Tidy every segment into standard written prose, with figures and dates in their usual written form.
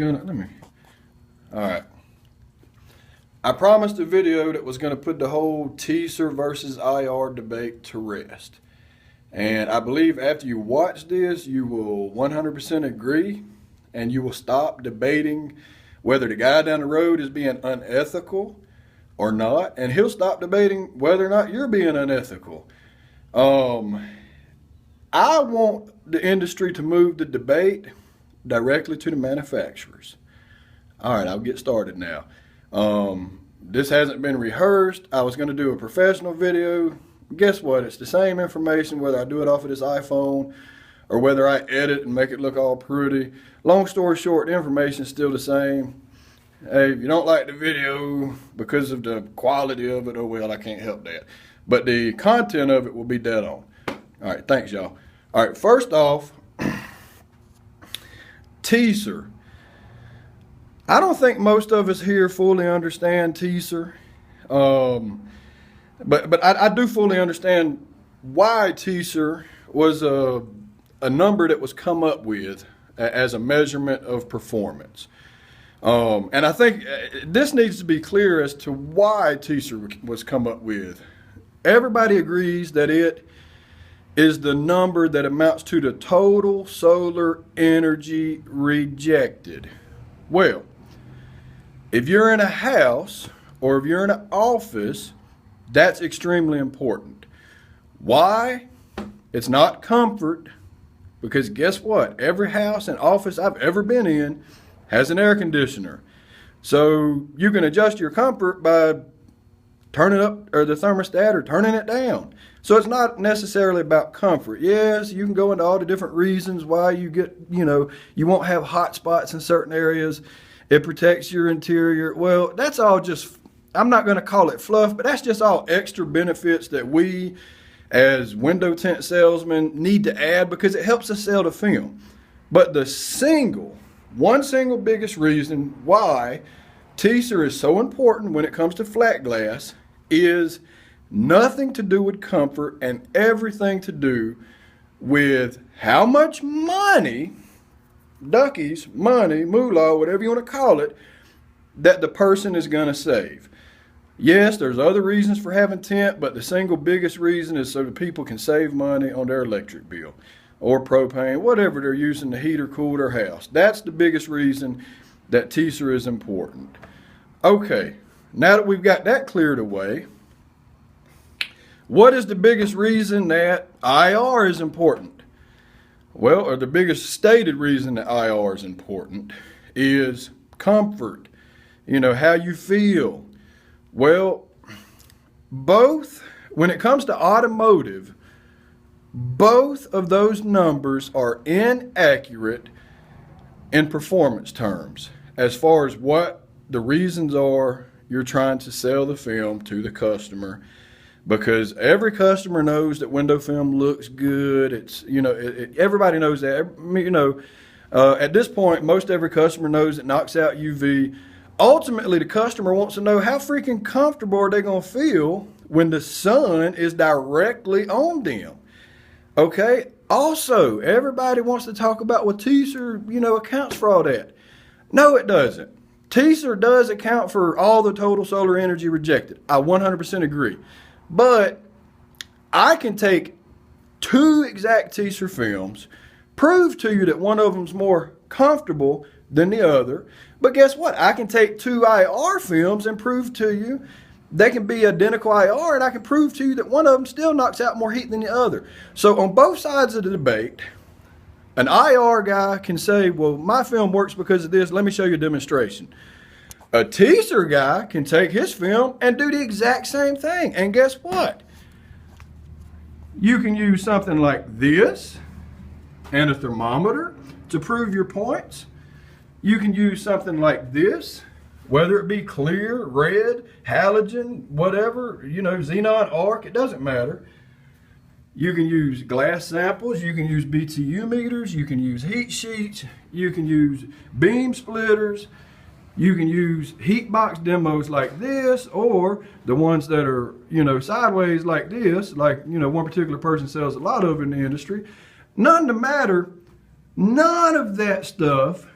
gonna, all right. I promised a video that was gonna put the whole teaser versus IR debate to rest. And I believe after you watch this, you will 100% agree, and you will stop debating whether the guy down the road is being unethical or not, and he'll stop debating whether or not you're being unethical. I want the industry to move the debate directly to the manufacturers. All right, I'll get started now. This hasn't been rehearsed. I was going to do a professional video. Guess what? It's the same information whether I do it off of this iPhone or whether I edit and make it look all pretty. Long story short, the information is still the same. Hey, if you don't like the video because of the quality of it, oh well, I can't help that. But the content of it will be dead on. All right, thanks y'all. All right, first off, teaser. I don't think most of us here fully understand teaser. But I do fully understand why teaser was a number that was come up with as a measurement of performance. And I think this needs to be clear as to why teaser was come up with. Everybody agrees that it is the number that amounts to the total solar energy rejected. Well, if you're in a house or if you're in an office, that's extremely important. Why? It's not comfort, because guess what? Every house and office I've ever been in has an air conditioner. So you can adjust your comfort by turning up or the thermostat or turning it down. So it's not necessarily about comfort. Yes, you can go into all the different reasons why you get, you won't have hot spots in certain areas. It protects your interior. Well, that's all just, I'm not going to call it fluff, but that's just all extra benefits that we as window tint salesmen need to add because it helps us sell the film. But the one single biggest reason why teaser is so important when it comes to flat glass is nothing to do with comfort and everything to do with how much money, duckies, money, moolah, whatever you want to call it, that the person is going to save. Yes, there's other reasons for having tint, but the single biggest reason is so that people can save money on their electric bill or propane, whatever they're using to heat or cool their house. That's the biggest reason that teaser is important. Okay, now that we've got that cleared away, what is the biggest reason that IR is important? Well, or the biggest stated reason that IR is important is comfort, how you feel. Well, both, when it comes to automotive, both of those numbers are inaccurate in performance terms as far as what the reasons are you're trying to sell the film to the customer, because every customer knows that window film looks good. It's, everybody knows that. At this point, most every customer knows it knocks out UV. Ultimately, the customer wants to know how freaking comfortable are they going to feel when the sun is directly on them. Okay? Also, everybody wants to talk about what teaser, accounts for all that. No, it doesn't. Teaser does account for all the total solar energy rejected. I 100% agree. But I can take two exact teaser films, prove to you that one of them's more comfortable than the other. But guess what? I can take two IR films and prove to you they can be identical IR, and I can prove to you that one of them still knocks out more heat than the other. So on both sides of the debate, an IR guy can say, well, my film works because of this. Let me show you a demonstration. A teaser guy can take his film and do the exact same thing. And guess what? You can use something like this and a thermometer to prove your points. You can use something like this, whether it be clear, red, halogen, whatever, xenon arc, it doesn't matter. You can use glass samples, you can use BTU meters, you can use heat sheets, you can use beam splitters, you can use heat box demos like this, or the ones that are, sideways like this, like, one particular person sells a lot of in the industry. None of that stuff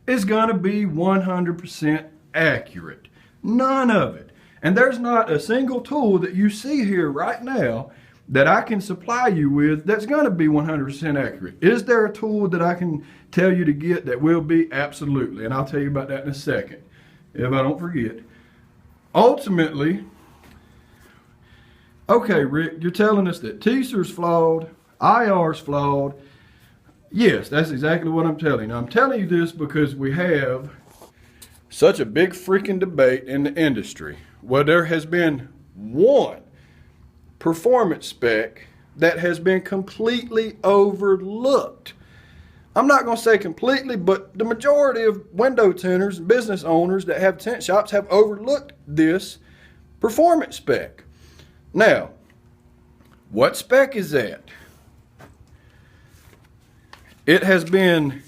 is going to be 100% accurate. None of it. And there's not a single tool that you see here right now that I can supply you with that's going to be 100% accurate. Is there a tool that I can tell you to get that will be? Absolutely. And I'll tell you about that in a second, if I don't forget. Ultimately, okay, Rick, you're telling us that TISR's flawed, IR's flawed. Yes, that's exactly what I'm telling you. I'm telling you this because we have such a big freaking debate in the industry where there has been one performance spec that has been completely overlooked. I'm not going to say completely, but the majority of window tinters and business owners that have tint shops have overlooked this performance spec. Now, what spec is that? It has been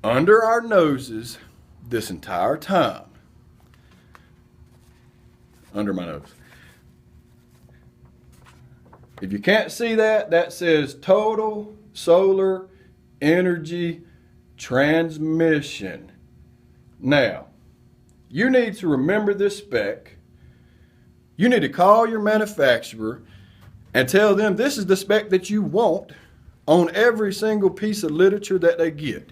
under our noses this entire time. Under my nose. If you can't see that, that says total solar energy transmission. Now, you need to remember this spec. You need to call your manufacturer and tell them this is the spec that you want on every single piece of literature that they get.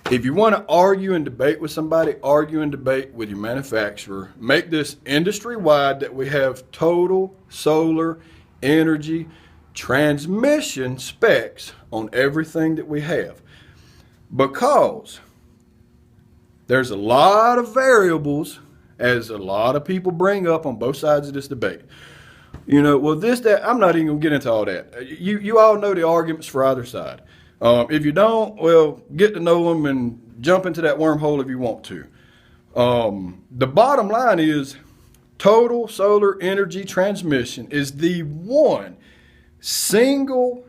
If you want to argue and debate with somebody, argue and debate with your manufacturer. Make this industry-wide that we have total solar energy transmission specs on everything that we have. Because there's a lot of variables, as a lot of people bring up on both sides of this debate. You know, well, this, that, I'm not even going to get into all that. You all know the arguments for either side. If you don't, well, get to know them and jump into that wormhole if you want to. The bottom line is total solar energy transmission is the one single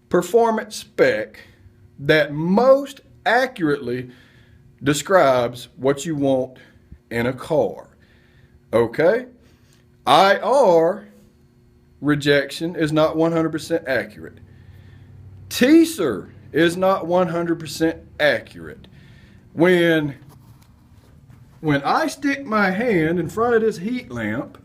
performance spec that most accurately describes what you want in a car. Okay? IR rejection is not 100% accurate. TISR is not 100% accurate. When I stick my hand in front of this heat lamp,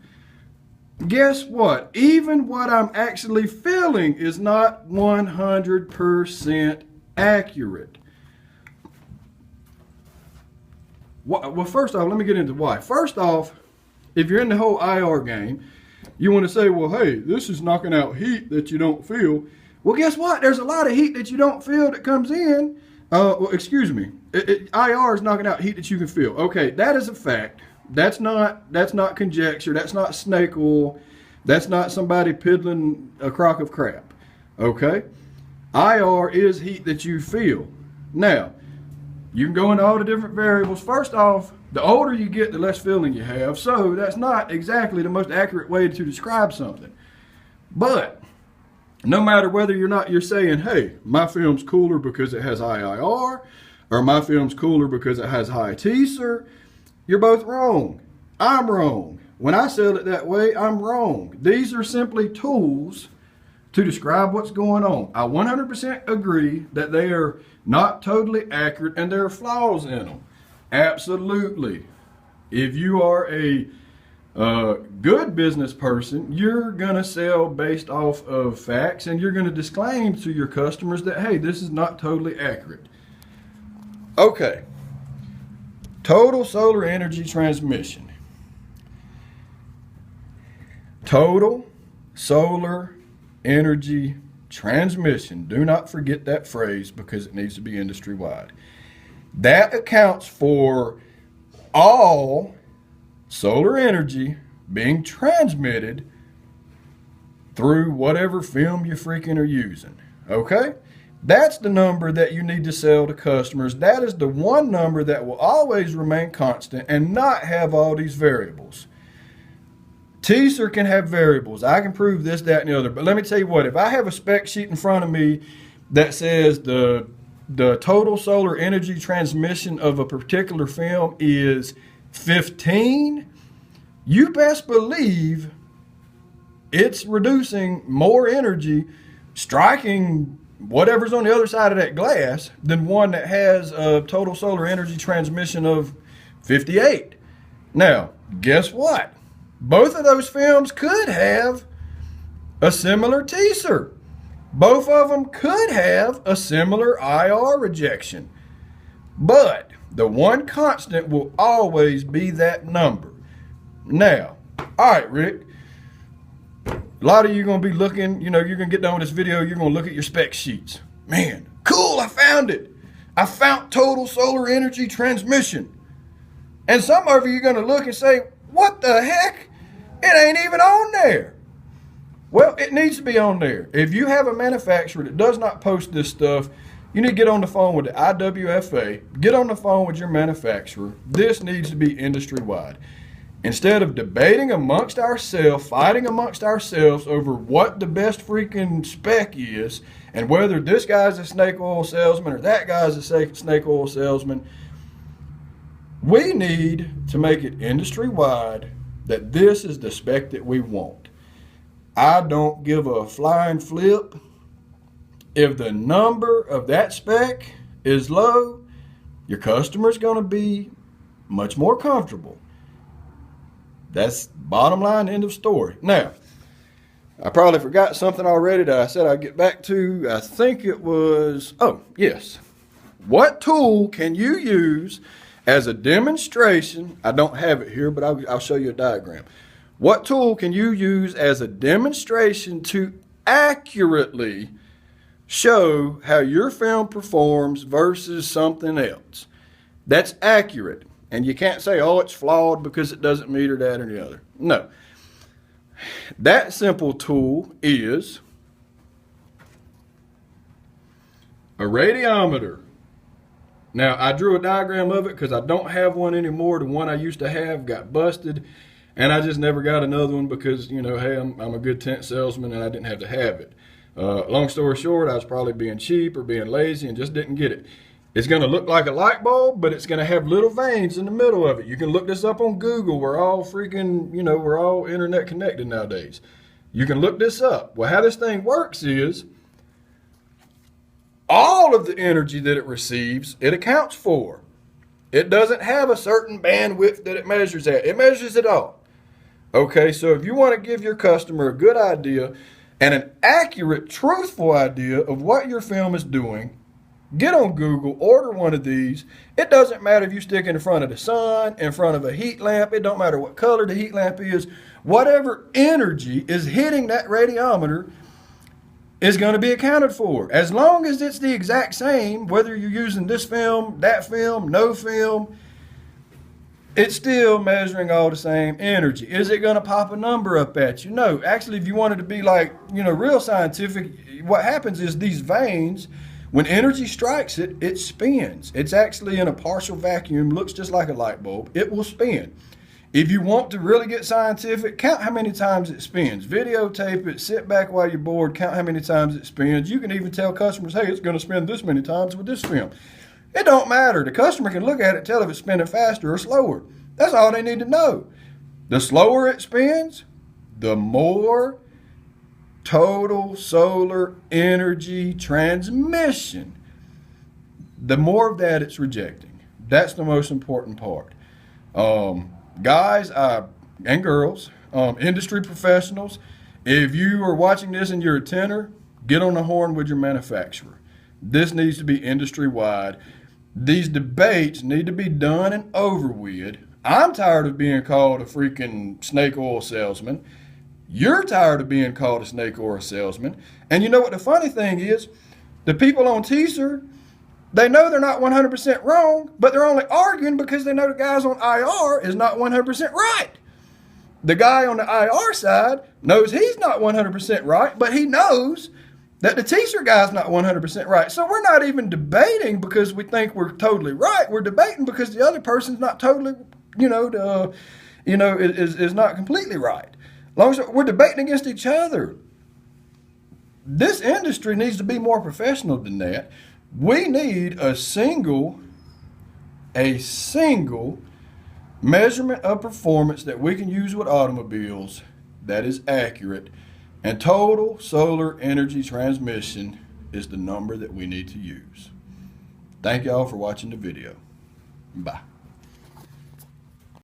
guess what? Even what I'm actually feeling is not 100% accurate. Well, first off, let me get into why. First off, if you're in the whole IR game, you want to say, well, hey, this is knocking out heat that you don't feel. Well, guess what? There's a lot of heat that you don't feel that comes in. Well, excuse me. IR is knocking out heat that you can feel. Okay, that is a fact. That's not conjecture. That's not snake oil. That's not somebody piddling a crock of crap. Okay? IR is heat that you feel. Now, you can go into all the different variables. First off, the older you get, the less feeling you have. So that's not exactly the most accurate way to describe something. But no matter whether you're saying, hey, my film's cooler because it has IIR, or my film's cooler because it has high TISR, you're both wrong. I'm wrong. When I sell it that way, I'm wrong. These are simply tools to describe what's going on. I 100% agree that they are not totally accurate and there are flaws in them. Absolutely. If you are a good business person, you're going to sell based off of facts and you're going to disclaim to your customers that, hey, this is not totally accurate. Okay. Total solar energy transmission. Total solar energy transmission. Do not forget that phrase because it needs to be industry-wide. That accounts for all solar energy being transmitted through whatever film you freaking are using. Okay? That's the number that you need to sell to customers. That is the one number that will always remain constant and not have all these variables. TISR can have variables. I can prove this, that, and the other. But let me tell you what, if I have a spec sheet in front of me that says the total solar energy transmission of a particular film is 15, you best believe it's reducing more energy, striking whatever's on the other side of that glass than one that has a total solar energy transmission of 58. Now, guess what? Both of those films could have a similar teaser. Both of them could have a similar IR rejection. But the one constant will always be that number. Now, all right, Rick. A lot of you are going to be looking, you're going to get done with this video, you're going to look at your spec sheets. Man, cool, I found it. I found total solar energy transmission. And some of you are going to look and say, what the heck? It ain't even on there. Well, it needs to be on there. If you have a manufacturer that does not post this stuff, you need to get on the phone with the IWFA, get on the phone with your manufacturer. This needs to be industry-wide. Instead of debating amongst ourselves, fighting amongst ourselves over what the best freaking spec is and whether this guy's a snake oil salesman or that guy's a snake oil salesman, we need to make it industry-wide that this is the spec that we want. I don't give a flying flip if the number of that spec is low. Your customer's going to be much more comfortable. That's bottom line, end of story. Now, I probably forgot something already that I said I'd get back to. I think it was, oh, yes. What tool can you use as a demonstration? I don't have it here, but I'll show you a diagram. What tool can you use as a demonstration to accurately show how your film performs versus something else that's accurate? And you can't say, oh, it's flawed because it doesn't meet or that or the other. No. That simple tool is a radiometer. Now, I drew a diagram of it because I don't have one anymore. The one I used to have got busted, and I just never got another one because, hey, I'm a good tint salesman and I didn't have to have it. Long story short, I was probably being cheap or being lazy and just didn't get it. It's going to look like a light bulb, but it's going to have little veins in the middle of it. You can look this up on Google. We're all freaking, we're all internet connected nowadays. You can look this up. Well, how this thing works is all of the energy that it receives, it accounts for. It doesn't have a certain bandwidth that it measures at. It measures it all. Okay, so if you want to give your customer a good idea and an accurate, truthful idea of what your film is doing, get on Google, order one of these. It doesn't matter if you stick it in front of the sun, in front of a heat lamp. It don't matter what color the heat lamp is. Whatever energy is hitting that radiometer is going to be accounted for. As long as it's the exact same, whether you're using this film, that film, no film, it's still measuring all the same energy. Is it going to pop a number up at you? No. Actually, if you wanted to be like, real scientific, what happens is these veins, when energy strikes it, it spins. It's actually in a partial vacuum, looks just like a light bulb. It will spin. If you want to really get scientific, count how many times it spins. Videotape it, sit back while you're bored, count how many times it spins. You can even tell customers, hey, it's going to spin this many times with this film. It don't matter. The customer can look at it, tell if it's spinning faster or slower. That's all they need to know. The slower it spins, the more total solar energy transmission, the more of that it's rejecting. That's the most important part. Guys and girls, industry professionals, if you are watching this and you're a tinter, get on the horn with your manufacturer. This needs to be industry-wide. These debates need to be done and over with. I'm tired of being called a freaking snake oil salesman. You're tired of being called a snake oil salesman. And you know what the funny thing is? The people on teaser, they know they're not 100% wrong, but they're only arguing because they know the guys on IR is not 100% right. The guy on the IR side knows he's not 100% right, but he knows that the teaser guy's not 100% right. So we're not even debating because we think we're totally right. We're debating because the other person's not totally, is not completely right. Long as we're debating against each other. This industry needs to be more professional than that. We need a single measurement of performance that we can use with automobiles that is accurate, and total solar energy transmission is the number that we need to use. Thank y'all for watching the video. Bye.